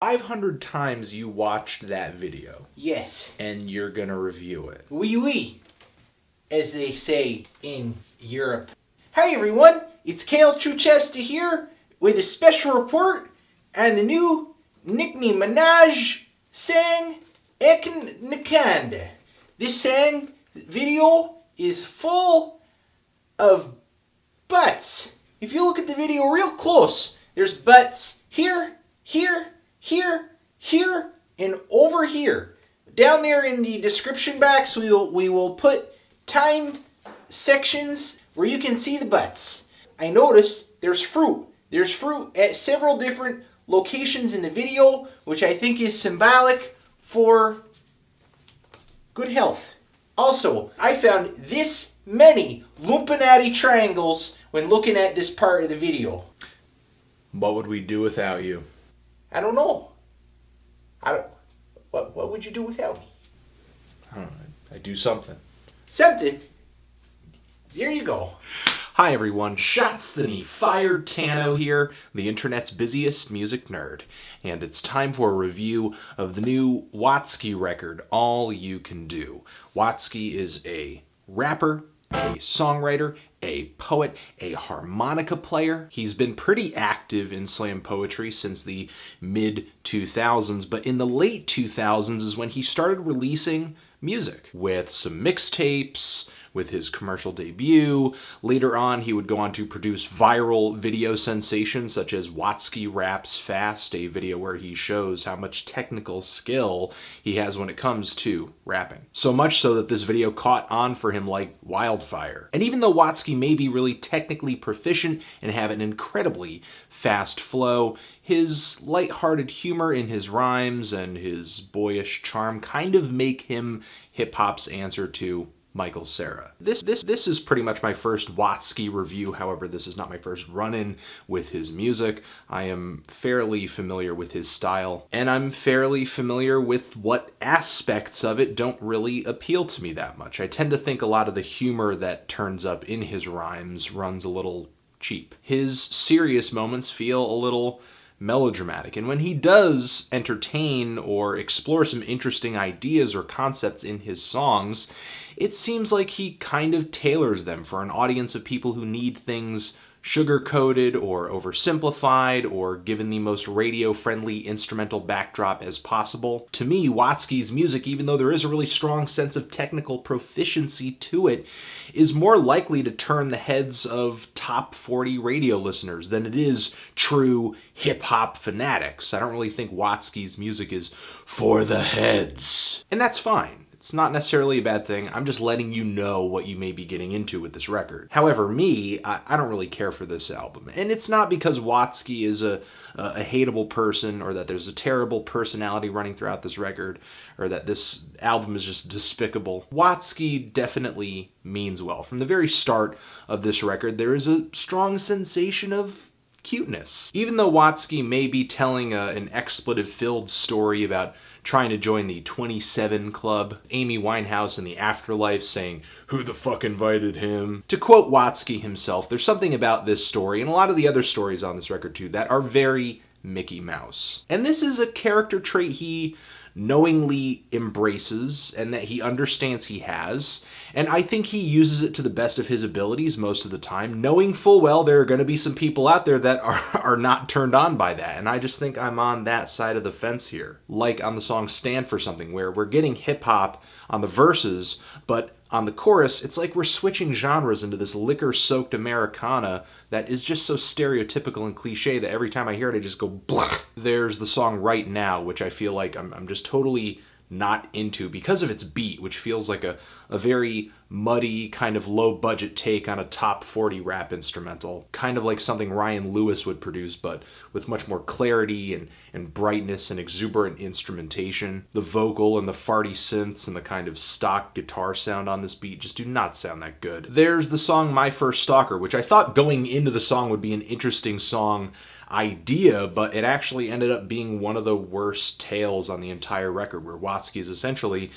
500 times you watched that video. Yes. And you're gonna review it. Oui, oui. As they say in Europe. Hi everyone, it's Kale Chuchesta here with a special report on the new Nicki Minaj song Ekin Nakanda. This song video is full of butts. If you look at the video real close, there's butts here, here, here, here, and over here. Down there in the description box, we will put time sections where you can see the butts. I noticed there's fruit. There's fruit at several different locations in the video, which I think is symbolic for good health. Also, I found this many Lumpinati triangles when looking at this part of the video. What would we do without you? I don't know. What would you do without me? I don't know. I do something. Something? There you go. Hi everyone, Shots the Knee Fired Tano here, the internet's busiest music nerd. And it's time for a review of the new Watsky record, All You Can Do. Watsky is a rapper, a songwriter, a poet, a harmonica player. He's been pretty active in slam poetry since the mid-2000s, but in the late 2000s is when he started releasing music with some mixtapes, with his commercial debut. Later on, he would go on to produce viral video sensations such as Watsky Raps Fast, a video where he shows how much technical skill he has when it comes to rapping. So much so that this video caught on for him like wildfire. And even though Watsky may be really technically proficient and have an incredibly fast flow, his lighthearted humor in his rhymes and his boyish charm kind of make him hip-hop's answer to Michael Cera. This is pretty much my first Watsky review. However, this is not my first run-in with his music. I am fairly familiar with his style, and I'm fairly familiar with what aspects of it don't really appeal to me that much. I tend to think a lot of the humor that turns up in his rhymes runs a little cheap. His serious moments feel a little melodramatic, and when he does entertain or explore some interesting ideas or concepts in his songs, it seems like he kind of tailors them for an audience of people who need things sugar-coated or oversimplified or given the most radio-friendly instrumental backdrop as possible. To me, Watsky's music, even though there is a really strong sense of technical proficiency to it, is more likely to turn the heads of top 40 radio listeners than it is true hip-hop fanatics. I don't really think Watsky's music is for the heads. And that's fine. It's not necessarily a bad thing. I'm just letting you know what you may be getting into with this record. However, me, I don't really care for this album. And it's not because Watsky is a hateable person or that there's a terrible personality running throughout this record or that this album is just despicable. Watsky definitely means well. From the very start of this record, there is a strong sensation of cuteness. Even though Watsky may be telling an expletive-filled story about trying to join the 27 Club, Amy Winehouse in the afterlife saying, "Who the fuck invited him?" To quote Watsky himself, there's something about this story, and a lot of the other stories on this record too, that are very Mickey Mouse. And this is a character trait he knowingly embraces and that he understands he has, and I think he uses it to the best of his abilities most of the time, knowing full well there are going to be some people out there that are not turned on by that, and I just think I'm on that side of the fence here. Like on the song Stand for Something, where we're getting hip-hop on the verses, but on the chorus, it's like we're switching genres into this liquor-soaked Americana that is just so stereotypical and cliche that every time I hear it, I just go blah. There's the song Right Now, which I feel like I'm just totally not into because of its beat, which feels like a very muddy, kind of low-budget take on a top 40 rap instrumental. Kind of like something Ryan Lewis would produce, but with much more clarity and brightness and exuberant instrumentation. The vocal and the farty synths and the kind of stock guitar sound on this beat just do not sound that good. There's the song My First Stalker, which I thought going into the song would be an interesting song idea, but it actually ended up being one of the worst tales on the entire record, where Watsky is essentially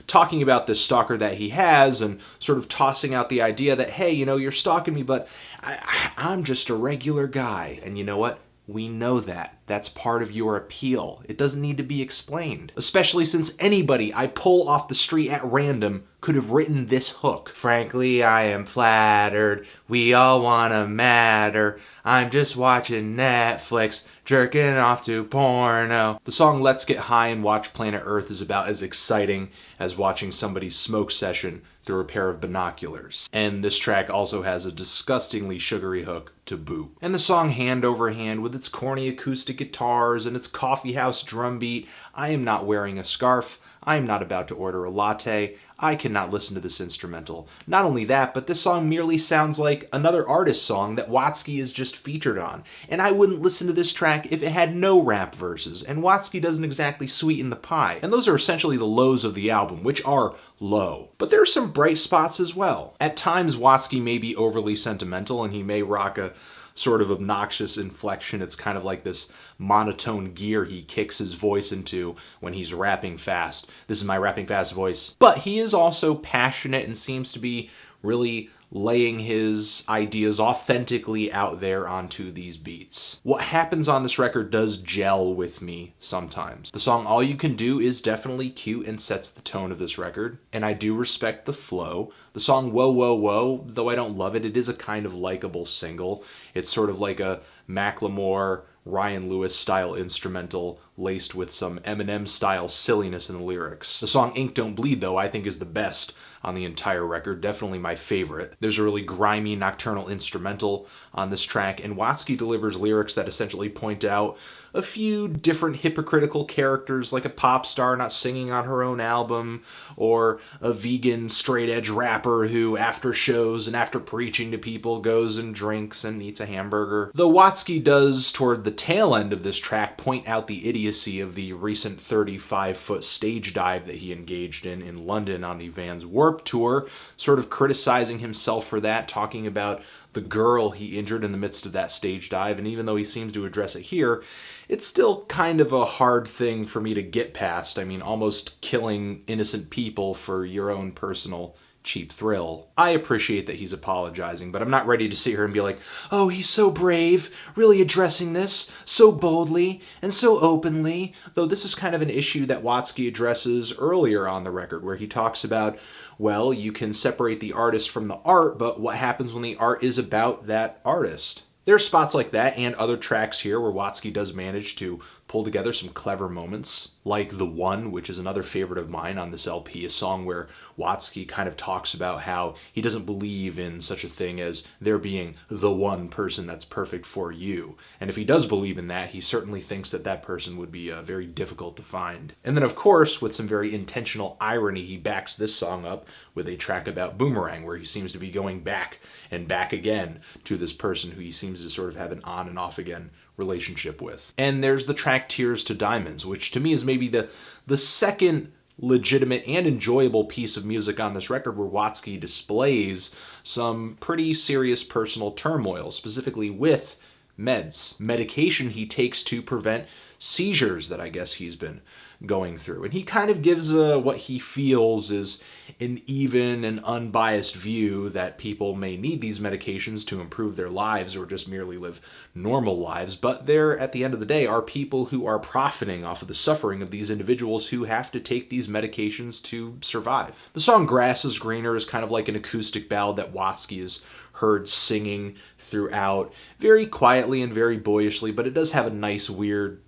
talking about this stalker that he has and sort of tossing out the idea that, hey, you know, you're stalking me, but I'm just a regular guy. And you know what? We know that. That's part of your appeal. It doesn't need to be explained. Especially since anybody I pull off the street at random could have written this hook. Frankly, I am flattered. We all wanna matter. I'm just watching Netflix, jerking off to porno. The song Let's Get High and Watch Planet Earth is about as exciting as watching somebody's smoke session through a pair of binoculars. And this track also has a disgustingly sugary hook to boot. And the song Hand Over Hand, with its corny acoustic guitars and its coffeehouse drum beat, I am not wearing a scarf, I am not about to order a latte, I cannot listen to this instrumental. Not only that, but this song merely sounds like another artist's song that Watsky is just featured on. And I wouldn't listen to this track if it had no rap verses, and Watsky doesn't exactly sweeten the pie. And those are essentially the lows of the album, which are low. But there are some bright spots as well. At times, Watsky may be overly sentimental, and he may rock a sort of obnoxious inflection. It's kind of like this monotone gear he kicks his voice into when he's rapping fast. This is my rapping fast voice. But he is also passionate and seems to be really laying his ideas authentically out there onto these beats. What happens on this record does gel with me sometimes. The song All You Can Do is definitely cute and sets the tone of this record, and I do respect the flow. The song Whoa Whoa Whoa, though I don't love it, it is a kind of likable single. It's sort of like a Macklemore, Ryan Lewis style instrumental laced with some Eminem style silliness in the lyrics. The song Ink Don't Bleed, though, I think is the best on the entire record, definitely my favorite. There's a really grimy nocturnal instrumental on this track, and Watsky delivers lyrics that essentially point out a few different hypocritical characters, like a pop star not singing on her own album, or a vegan straight edge rapper who after shows and after preaching to people goes and drinks and eats a hamburger. Though Watsky does, toward the tail end of this track, point out the idiocy of the recent 35-foot stage dive that he engaged in London on the Vans Warped Tour, sort of criticizing himself for that, talking about the girl he injured in the midst of that stage dive, and even though he seems to address it here, it's still kind of a hard thing for me to get past. I mean, almost killing innocent people for your own personal cheap thrill. I appreciate that he's apologizing, but I'm not ready to sit here and be like, oh, he's so brave, really addressing this so boldly and so openly, though this is kind of an issue that Watsky addresses earlier on the record, where he talks about, well, you can separate the artist from the art, but what happens when the art is about that artist? There are spots like that and other tracks here where Watsky does manage to pull together some clever moments, like The One, which is another favorite of mine on this LP, a song where Watsky kind of talks about how he doesn't believe in such a thing as there being the one person that's perfect for you. And if he does believe in that, he certainly thinks that that person would be very difficult to find. And then, of course, with some very intentional irony, he backs this song up with a track about Boomerang, where he seems to be going back and back again to this person who he seems to sort of have an on and off again relationship with. And there's the track Tears to Diamonds, which to me is maybe the second legitimate and enjoyable piece of music on this record, where Watsky displays some pretty serious personal turmoil, specifically with medication he takes to prevent seizures that I guess he's been going through. And he kind of gives what he feels is an even and unbiased view that people may need these medications to improve their lives or just merely live normal lives, but there, at the end of the day, are people who are profiting off of the suffering of these individuals who have to take these medications to survive. The song Grass is Greener is kind of like an acoustic ballad that Watsky is heard singing throughout, very quietly and very boyishly, but it does have a nice, weird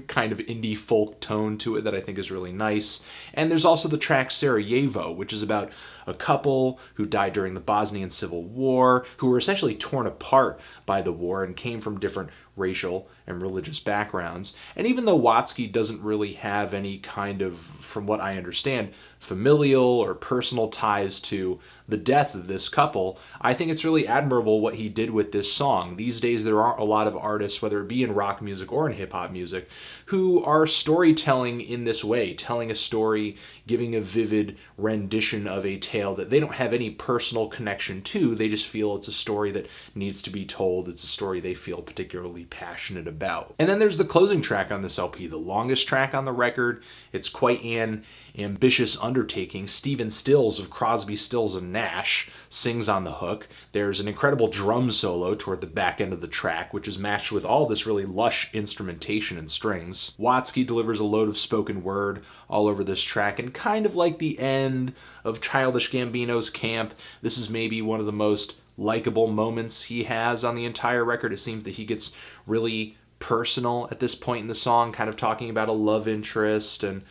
kind of indie folk tone to it that I think is really nice. And there's also the track Sarajevo, which is about a couple who died during the Bosnian Civil War, who were essentially torn apart by the war and came from different racial and religious backgrounds. And even though Watsky doesn't really have any kind of, from what I understand, familial or personal ties to the death of this couple, I think it's really admirable what he did with this song. These days there aren't a lot of artists, whether it be in rock music or in hip-hop music, who are storytelling in this way, telling a story, giving a vivid rendition of a tale that they don't have any personal connection to. They just feel it's a story that needs to be told. It's a story they feel particularly really passionate about. And then there's the closing track on this LP, the longest track on the record. It's quite an ambitious undertaking. Stephen Stills of Crosby, Stills and Nash sings on the hook. There's an incredible drum solo toward the back end of the track, which is matched with all this really lush instrumentation and strings. Watsky delivers a load of spoken word all over this track, and kind of like the end of Childish Gambino's Camp, this is maybe one of the most likable moments he has on the entire record. It seems that he gets really personal at this point in the song, kind of talking about a love interest and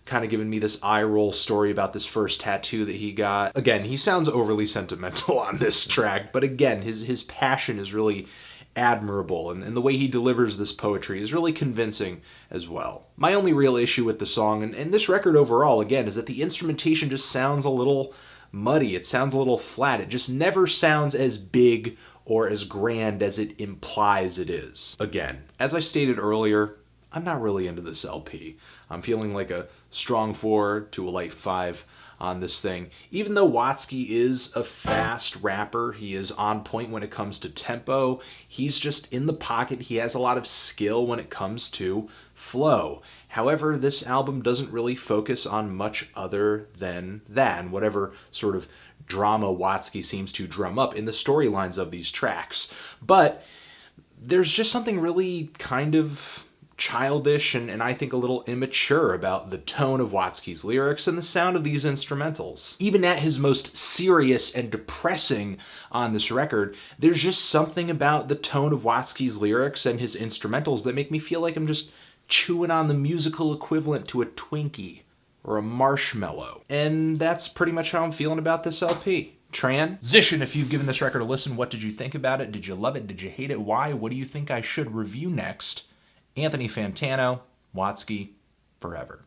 kind of giving me this eye roll story about this first tattoo that he got. Again, he sounds overly sentimental on this track, but again, his passion is really admirable, and the way he delivers this poetry is really convincing as well. My only real issue with the song, and this record overall, again, is that the instrumentation just sounds a little muddy. It sounds a little flat. It just never sounds as big or as grand as it implies it is. Again, as I stated earlier, I'm not really into this LP. I'm feeling like a strong 4 to a light 5 on this thing. Even though Watsky is a fast rapper, he is on point when it comes to tempo, he's just in the pocket, he has a lot of skill when it comes to flow. However, this album doesn't really focus on much other than that, and whatever sort of drama Watsky seems to drum up in the storylines of these tracks. But there's just something really kind of childish and I think a little immature about the tone of Watsky's lyrics and the sound of these instrumentals. Even at his most serious and depressing on this record, there's just something about the tone of Watsky's lyrics and his instrumentals that make me feel like I'm just chewing on the musical equivalent to a Twinkie or a marshmallow. And that's pretty much how I'm feeling about this LP. Transition, if you've given this record a listen, what did you think about it? Did you love it? Did you hate it? Why? What do you think I should review next? Anthony Fantano, Watsky, forever.